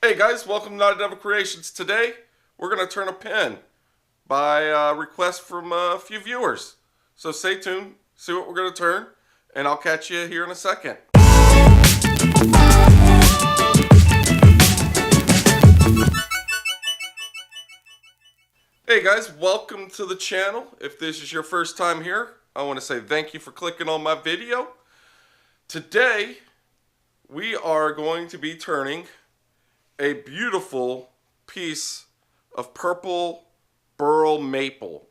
Hey guys, welcome to Not a Devil Creations. Today, we're going to turn a pin by request from a few viewers. So stay tuned, see what we're going to turn, and I'll catch you here in a second. Hey guys, welcome to the channel. If this is your first time here, I want to say thank you for clicking on my video. Today, we are going to be turning a beautiful piece of purple burl maple.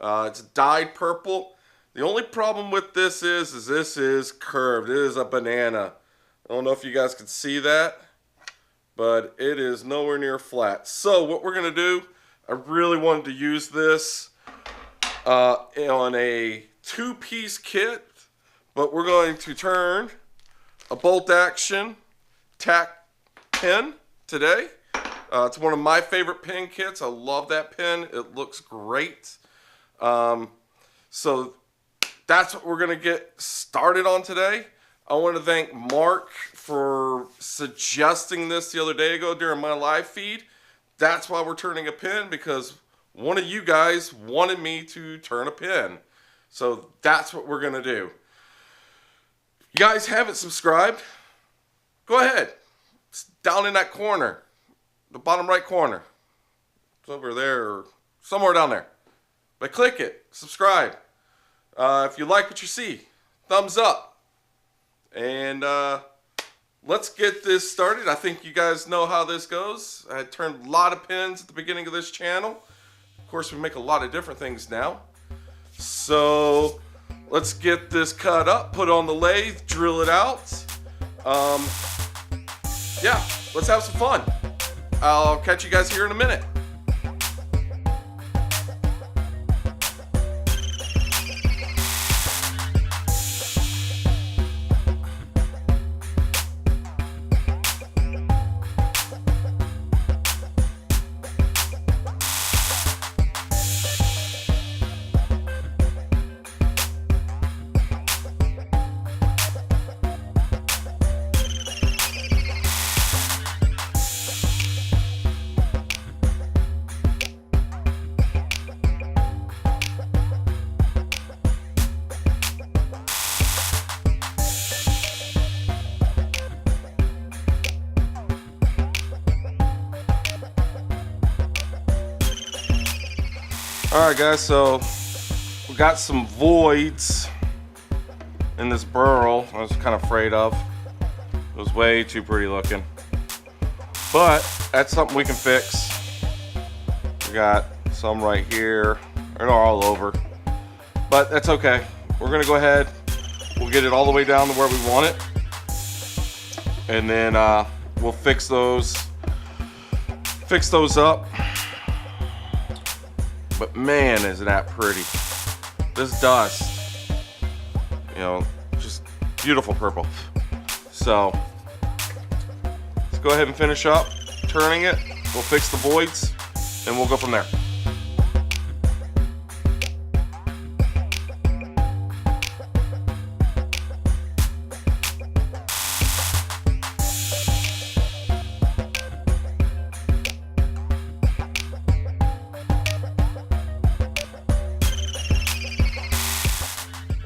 It's dyed purple. The only problem with this is this is curved. It is a banana. I don't know if you guys can see that, but it is nowhere near flat. So what we're gonna do, I really wanted to use this on a two-piece kit, but we're going to turn a bolt action tack pin today. It's one of my favorite pin kits. I love that pin. It looks great. So that's what we're going to get started on today. I want to thank Mark for suggesting this the other day ago during my live feed. That's why we're turning a pin, because one of you guys wanted me to turn a pin. So that's what we're going to do. If you guys haven't subscribed, go ahead. It's down in that corner, the bottom right corner. It's over there or somewhere down there. But click it, subscribe. If you like what you see, thumbs up. And let's get this started. I think you guys know how this goes. I turned a lot of pins at the beginning of this channel. Of course, we make a lot of different things now. So let's get this cut up, put on the lathe, drill it out. Yeah, let's have some fun. I'll catch you guys here in a minute. Alright guys, so we got some voids in this burl I was kind of afraid of. It was way too pretty looking. But that's something we can fix. We got some right here. They're all over. But that's okay. We're going to go ahead. We'll get it all the way down to where we want it. And then we'll fix those up. But man, is that pretty. This dust, you know, just beautiful purple. So let's go ahead and finish up turning it. We'll fix the voids and we'll go from there.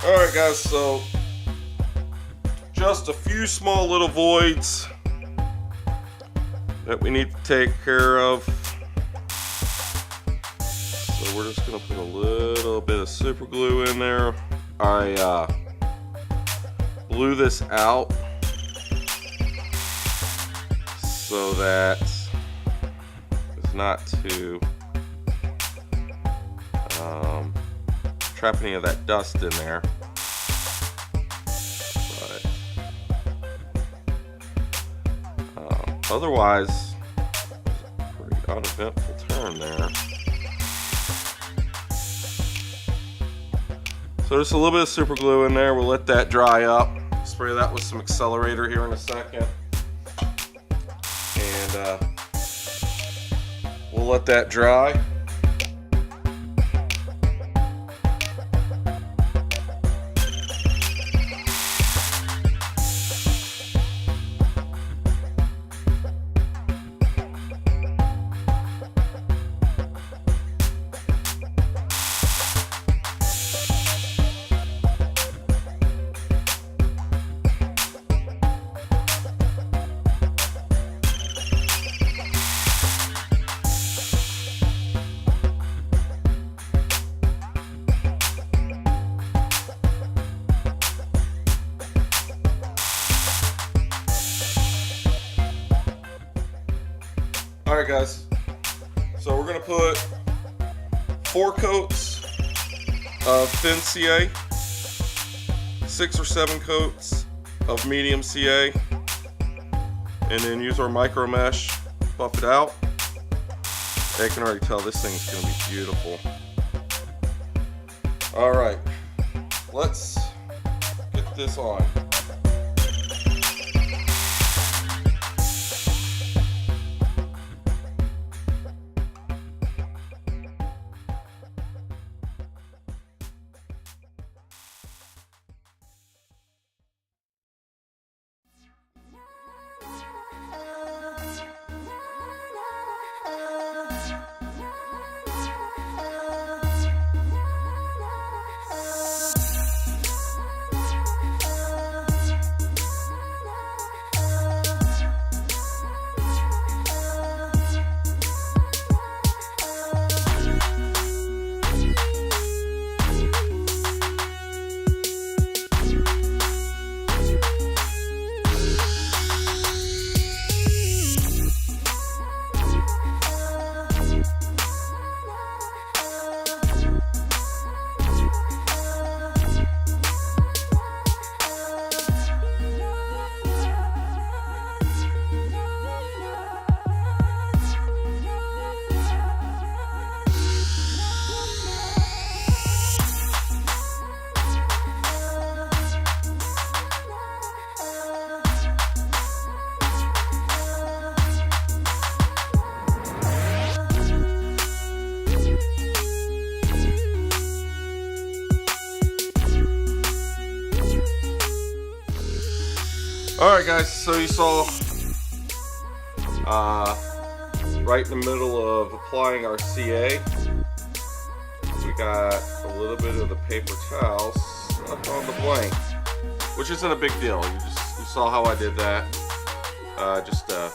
Alright guys, so just a few small little voids that we need to take care of. So we're just going to put a little bit of super glue in there. I blew this out so that it's not to trap any of that dust in there. Otherwise, pretty uneventful turn there. So just a little bit of super glue in there. We'll let that dry up. Spray that with some accelerator here in a second. And we'll let that dry. Alright guys, so we're going to put 4 coats of thin CA, 6 or 7 coats of medium CA, and then use our micro mesh, buff it out. I can already tell this thing's going to be beautiful. Alright, let's get this on. Alright guys, so you saw right in the middle of applying our CA, we got a little bit of the paper towels left on the blank, which isn't a big deal. You saw how I did that. Just a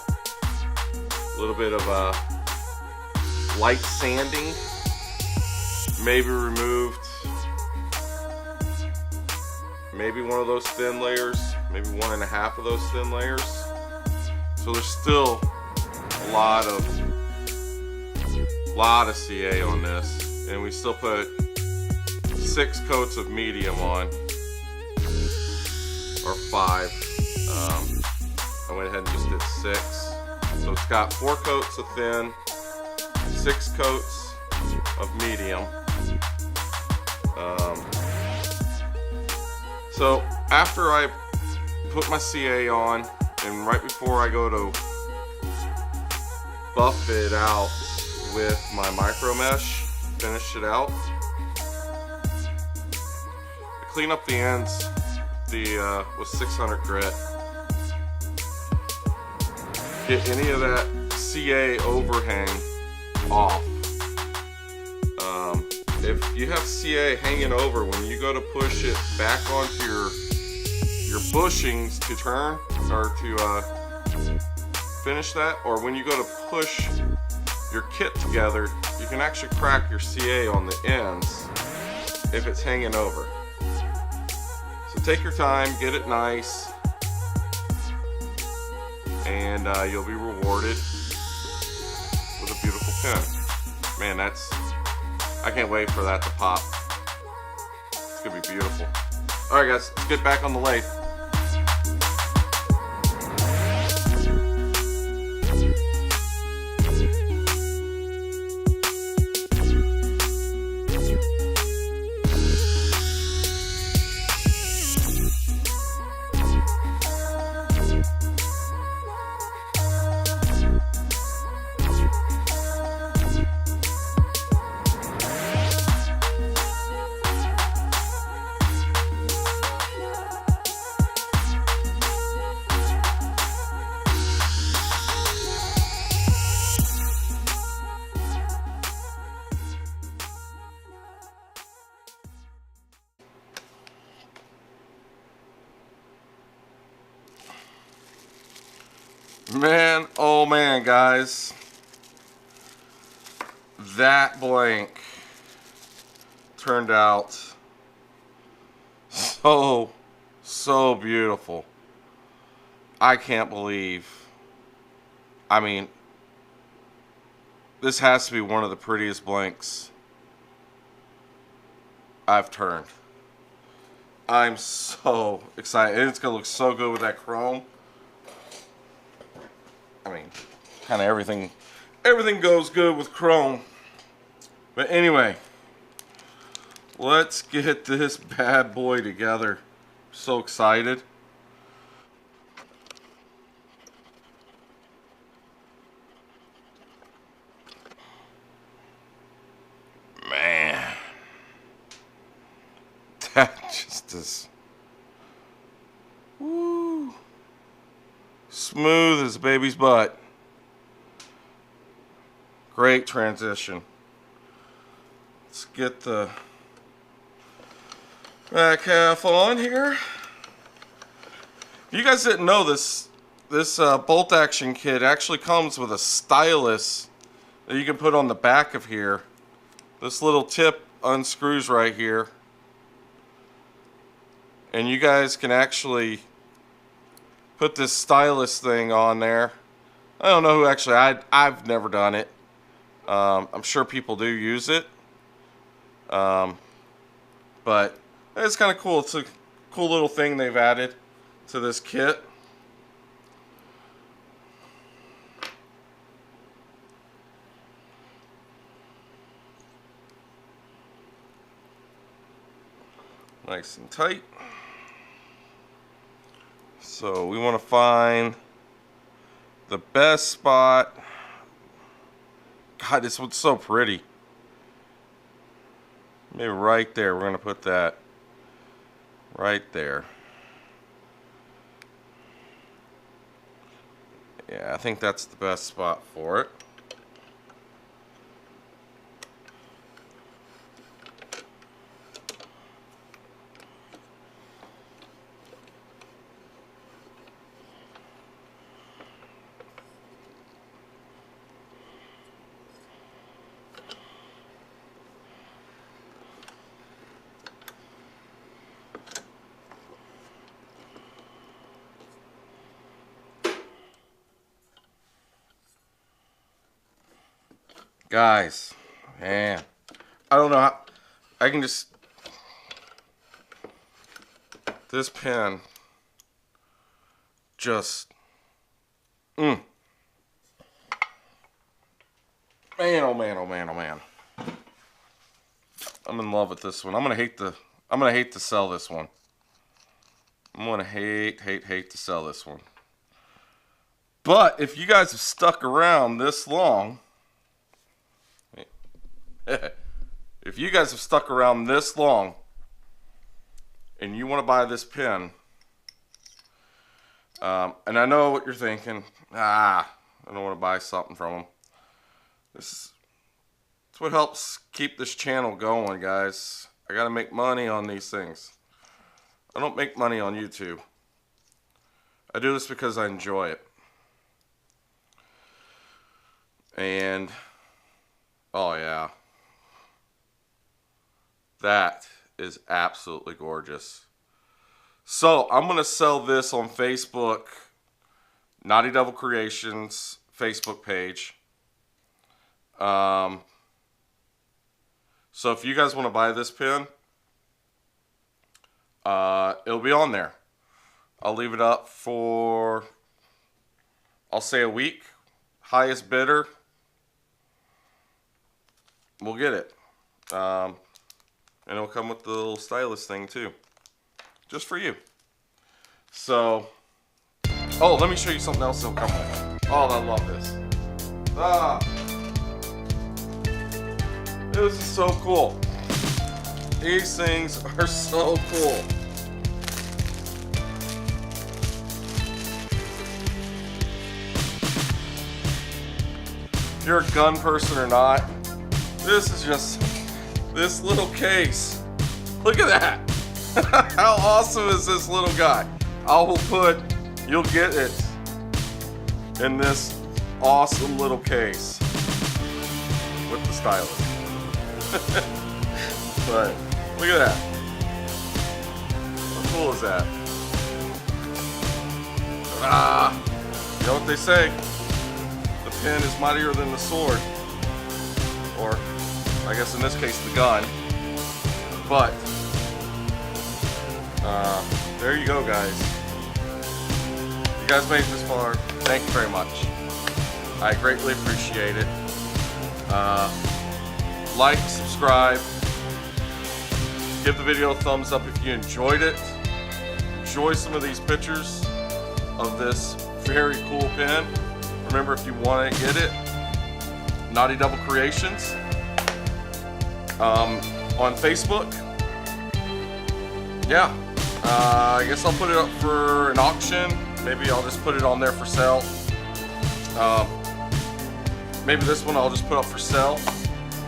little bit of light sanding, maybe removed maybe one of those thin layers, maybe 1.5 of those thin layers. So there's still a lot of CA on this, and we still put 6 coats of medium on, or 5. I went ahead and just did 6. So it's got 4 coats of thin, 6 coats of medium. So after I put my CA on, and right before I go to buff it out with my micro mesh, finish it out, I clean up the ends with 600 grit. Get any of that CA overhang off. If you have CA hanging over, when you go to push it back onto your bushings to turn or to finish that, or when you go to push your kit together, you can actually crack your CA on the ends if it's hanging over. So take your time, get it nice, and you'll be rewarded with a beautiful pen. Man, I can't wait for that to pop. It's gonna be beautiful. Alright guys, let's get back on the lathe. Man, oh man, guys, that blank turned out so beautiful. I can't believe, I mean, this has to be one of the prettiest blanks I've turned. I'm so excited. And it's going to look so good with that chrome. I mean, kind of everything goes good with chrome. But anyway, let's get this bad boy together. So excited. Man, that just is woo, smooth as a baby's butt. Great transition. Let's get the back half on here. You guys didn't know this bolt action kit actually comes with a stylus that you can put on the back of here. This little tip unscrews right here, and you guys can actually put this stylus thing on there. I don't know who actually, I've never done it. I'm sure people do use it, but it's kind of cool. It's a cool little thing they've added to this kit. Nice and tight. So we want to find the best spot. God, this one's so pretty. Maybe right there. We're going to put that right there. Yeah, I think that's the best spot for it. Guys, man, I don't know how I can just, this pen just, man, oh man, oh man, oh man. I'm in love with this one. I'm gonna hate to sell this one. I'm gonna hate to sell this one. But if you guys have stuck around this long, if you guys have stuck around this long and you want to buy this pen, and I know what you're thinking, I don't want to buy something from them. It's what helps keep this channel going, guys. I gotta make money on these things. I don't make money on YouTube. I do this because I enjoy it. And oh yeah, that is absolutely gorgeous. So I'm gonna sell this on Facebook, Naughty Devil Creations Facebook page. So if you guys want to buy this pen, it'll be on there. I'll leave it up for, I'll say, a week. Highest bidder will get it. And it'll come with the little stylus thing too, just for you. So, oh, let me show you something else that'll come with. Oh, I love this. This is so cool. These things are so cool. If you're a gun person or not, this is just this little case. Look at that. How awesome is this little guy? You'll get it in this awesome little case with the stylus. But look at that. How cool is that? You know what they say? The pen is mightier than the sword. or I guess in this case the gun. But there you go, guys. You guys made it this far. Thank you very much. I greatly appreciate it. Like, subscribe, give the video a thumbs up if you enjoyed it. Enjoy some of these pictures of this very cool pen. Remember, if you want to get it, Naughty Devil Creations on Facebook. Yeah, I guess I'll put it up for an auction. Maybe I'll just put it on there for sale. Maybe this one I'll just put up for sale.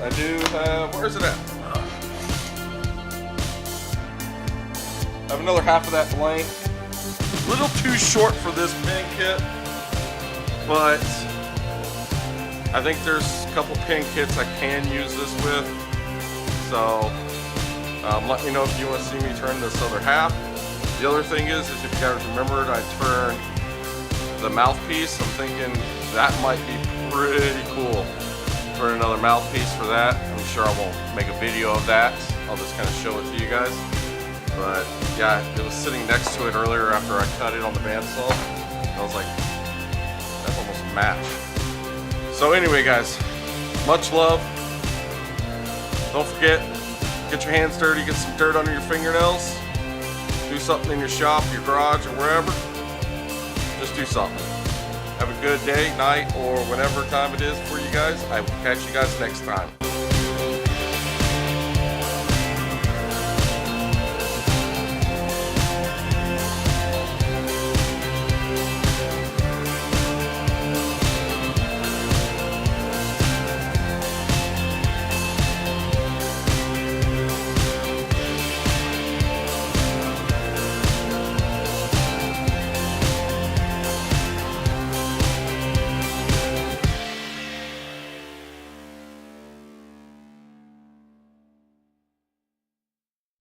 I do have, where is it at? I have another half of that blank. A little too short for this pen kit, but I think there's a couple pen kits I can use this with. So let me know if you want to see me turn this other half. The other thing is if you guys remembered, I turned the mouthpiece. I'm thinking that might be pretty cool. Turn another mouthpiece for that. I'm sure I won't make a video of that. I'll just kind of show it to you guys. But yeah, it was sitting next to it earlier after I cut it on the bandsaw. I was like, that's almost a match. So anyway, guys, much love. Don't forget, get your hands dirty, get some dirt under your fingernails. Do something in your shop, your garage, or wherever. Just do something. Have a good day, night, or whatever time it is for you guys. I will catch you guys next time.